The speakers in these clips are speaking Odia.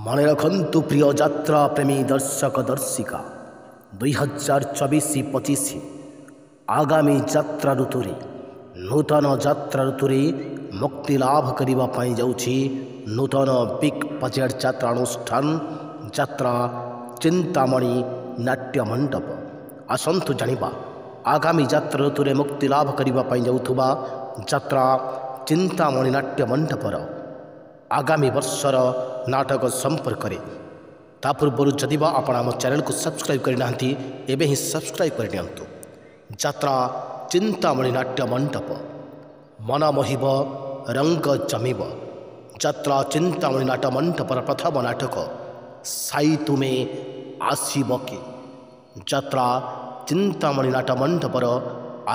ମନେ ରଖନ୍ତୁ ପ୍ରିୟ ଯାତ୍ରା ପ୍ରେମୀ ଦର୍ଶକ ଦର୍ଶିକା 2024-25 ଆଗାମୀ ଯାତ୍ରା ଋତୁରେ ନୂତନ ଯାତ୍ରା ଋତୁରେ ମୁକ୍ତି ଲାଭ କରିବା ପାଇଁ ଯାଉଛି ନୂତନ ବିଗ୍ ବଜେଟ୍ ଯାତ୍ରା ଅନୁଷ୍ଠାନ ଯାତ୍ରା ଚିନ୍ତାମଣି ନାଟ୍ୟ ମଣ୍ଡପ। ଆସନ୍ତୁ ଜାଣିବା ଆଗାମୀ ଯାତ୍ରା ଋତୁରେ ମୁକ୍ତି ଲାଭ କରିବା ପାଇଁ ଯାଉଥିବା ଯାତ୍ରା ଚିନ୍ତାମଣି ନାଟ୍ୟ ମଣ୍ଡପର ଆଗାମୀ ବର୍ଷର ନାଟକ ସମ୍ପର୍କରେ। ତା ପୂର୍ବରୁ ଯଦି ବା ଆପଣ ଆମ ଚ୍ୟାନେଲକୁ ସବସ୍କ୍ରାଇବ୍ କରିନାହାନ୍ତି ଏବେ ହିଁ ସବସ୍କ୍ରାଇବ୍ କରିନିଅନ୍ତୁ। ଯାତ୍ରା ଚିନ୍ତାମଣି ନାଟ୍ୟ ମଣ୍ଡପ ମନ ମୋହିବ ରଙ୍ଗ ଜମିବ। ଯାତ୍ରା ଚିନ୍ତାମଣି ନାଟ୍ୟ ମଣ୍ଡପର ପ୍ରଥମ ନାଟକ ସାଇ ତୁମେ ଆସିବ କି। ଯାତ୍ରା ଚିନ୍ତାମଣି ନାଟ୍ୟ ମଣ୍ଡପର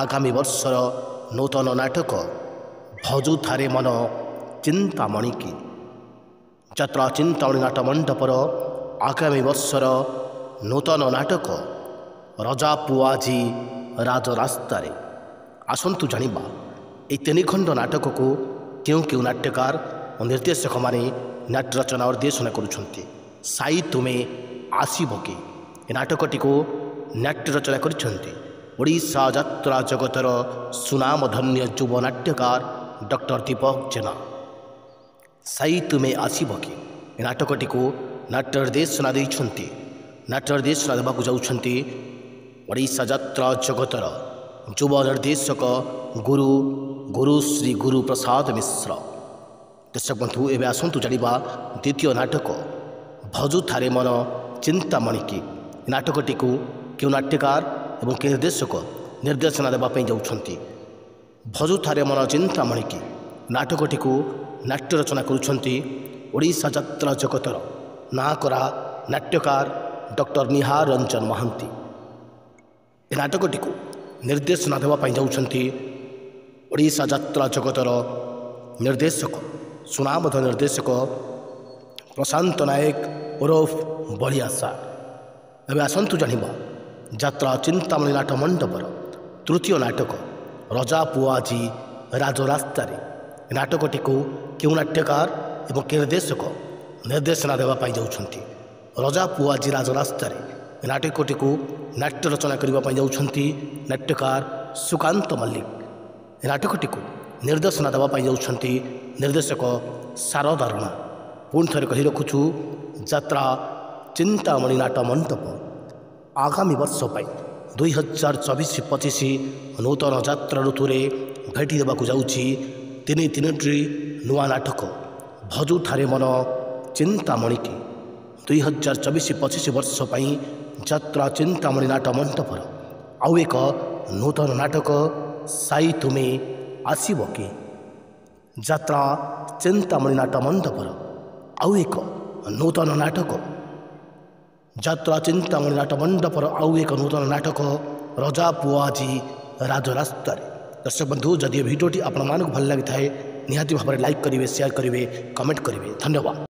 ଆଗାମୀ ବର୍ଷର ନୂତନ ନାଟକ ଭଜୁଥାଏ ମନ ଚିନ୍ତାମଣି କି। ଯାତ୍ରା ଚିନ୍ତାମଣି ନାଟ୍ୟ ମଣ୍ଡପର ଆଗାମୀ ବର୍ଷର ନୂତନ ନାଟକ ରଜା ପୁଅ ଆଜି ରାଜରାସ୍ତାରେ। ଆସନ୍ତୁ ଜାଣିବା ଏହି ତିନି ଖଣ୍ଡ ନାଟକକୁ କେଉଁ କେଉଁ ନାଟ୍ୟକାର ଓ ନିର୍ଦ୍ଦେଶକମାନେ ନାଟ୍ୟ ରଚନା ଓ ନିର୍ଦ୍ଦେଶନା କରୁଛନ୍ତି। ସାଇ ତୁମେ ଆସିବ କି ଏ ନାଟକଟିକୁ ନାଟ୍ୟ ରଚନା କରିଛନ୍ତି ଓଡ଼ିଶା ଯାତ୍ରା ଜଗତର ସୁନାମଧନ୍ୟ ଯୁବ ନାଟ୍ୟକାର ଡକ୍ଟର ଦୀପକ ଜେନା। ସାଇ ତୁମେ ଆସିବ କି ଏ ନାଟକଟିକୁ ନାଟ୍ୟ ନିର୍ଦ୍ଦେଶନା ଦେଇଛନ୍ତି ନାଟ୍ୟ ନିର୍ଦ୍ଦେଶନା ଦେବାକୁ ଯାଉଛନ୍ତି ଓଡ଼ିଶା ଯାତ୍ରା ଜଗତର ଯୁବ ନିର୍ଦ୍ଦେଶକ ଗୁରୁ ଶ୍ରୀ ଗୁରୁ ପ୍ରସାଦ ମିଶ୍ର। ଦର୍ଶକ ବନ୍ଧୁ ଏବେ ଆସନ୍ତୁ ଜାଣିବା ଦ୍ୱିତୀୟ ନାଟକ ଭଜୁଥାଏ ମନ ଚିନ୍ତାମଣି କି। ନାଟକଟିକୁ କେଉଁ ନାଟ୍ୟକାର ଏବଂ କେଉଁ ନିର୍ଦ୍ଦେଶକ ନିର୍ଦ୍ଦେଶନା ଦେବା ପାଇଁ ଯାଉଛନ୍ତି। ଭଜୁଥାଏ ମନ ଚିନ୍ତାମଣି କି ନାଟକଟିକୁ ନାଟ୍ୟ ରଚନା କରୁଛନ୍ତି ଓଡ଼ିଶା ଯାତ୍ରା ଜଗତର ନାଁ କରା ନାଟ୍ୟକାର ଡକ୍ଟର ନିହାର ରଞ୍ଜନ ମହାନ୍ତି। ଏ ନାଟକଟିକୁ ନିର୍ଦ୍ଦେଶନା ଦେବା ପାଇଁ ଯାଉଛନ୍ତି ଓଡ଼ିଶା ଯାତ୍ରା ଜଗତର ନିର୍ଦ୍ଦେଶକ ସୁନାମଧନ୍ୟ ନିର୍ଦ୍ଦେଶକ ପ୍ରଶାନ୍ତ ନାୟକ ଓରଫ ବଳିଆ ସାର୍। ଏବେ ଆସନ୍ତୁ ଜାଣିବା ଯାତ୍ରା ଚିନ୍ତାମଣି ନାଟ୍ୟ ମଣ୍ଡପର ତୃତୀୟ ନାଟକ ରଜା ପୁଅ ଆଜି ରାଜରାସ୍ତାରେ। ଏ ନାଟକଟିକୁ କେଉଁ ନାଟ୍ୟକାର ଏବଂ କେଉଁ ନିର୍ଦ୍ଦେଶକ ନିର୍ଦ୍ଦେଶନା ଦେବା ପାଇଁ ଯାଉଛନ୍ତି। ରଜା ପୁଅ ଆଜି ରାଜରାସ୍ତାରେ ଏ ନାଟକଟିକୁ ନାଟ୍ୟ ରଚନା କରିବା ପାଇଁ ଯାଉଛନ୍ତି ନାଟ୍ୟକାର ସୁକାନ୍ତ ମଲ୍ଲିକ। ଏ ନାଟକଟିକୁ ନିର୍ଦ୍ଦେଶନା ଦେବା ପାଇଁ ଯାଉଛନ୍ତି ନିର୍ଦ୍ଦେଶକ ଶାରଦା ରଣା। ପୁଣି ଥରେ କହି ରଖୁଛୁ ଯାତ୍ରା ଚିନ୍ତାମଣି ନାଟ୍ୟ ମଣ୍ଡପ ଆଗାମୀ ବର୍ଷ ପାଇଁ 2024-25 ନୂତନ ଯାତ୍ରା ଋତୁରେ ଭେଟି ଦେବାକୁ ଯାଉଛି ତିନିଟି ନୂଆ ନାଟକ ଭଜୁଥାଏ ମନ ଚିନ୍ତାମଣି କି। 2024-25 ବର୍ଷ ପାଇଁ ଯାତ୍ରା ଚିନ୍ତାମଣି ନାଟ୍ୟ ମଣ୍ଡପର ଆଉ ଏକ ନୂତନ ନାଟକ ସାଇ ତୁମେ ଆସିବ କି। ଯାତ୍ରା ଚିନ୍ତାମଣି ନାଟ୍ୟ ମଣ୍ଡପର ଆଉ ଏକ ନୂତନ ନାଟକ ଯାତ୍ରା ଚିନ୍ତାମଣି ନାଟ୍ୟ ମଣ୍ଡପର ଆଉ ଏକ ନୂତନ ନାଟକ ରଜା ପୁଅ ଆଜି ରାଜରାସ୍ତାରେ। ଦର୍ଶକ ବନ୍ଧୁ ଯଦି ଏ ଭିଡ଼ିଓଟି ଆପଣମାନଙ୍କୁ ଭଲ ଲାଗିଥାଏ ନିହାତି ଭାବରେ ଲାଇକ୍ କରିବେ, ସେୟାର କରିବେ, କମେଣ୍ଟ କରିବେ। ଧନ୍ୟବାଦ।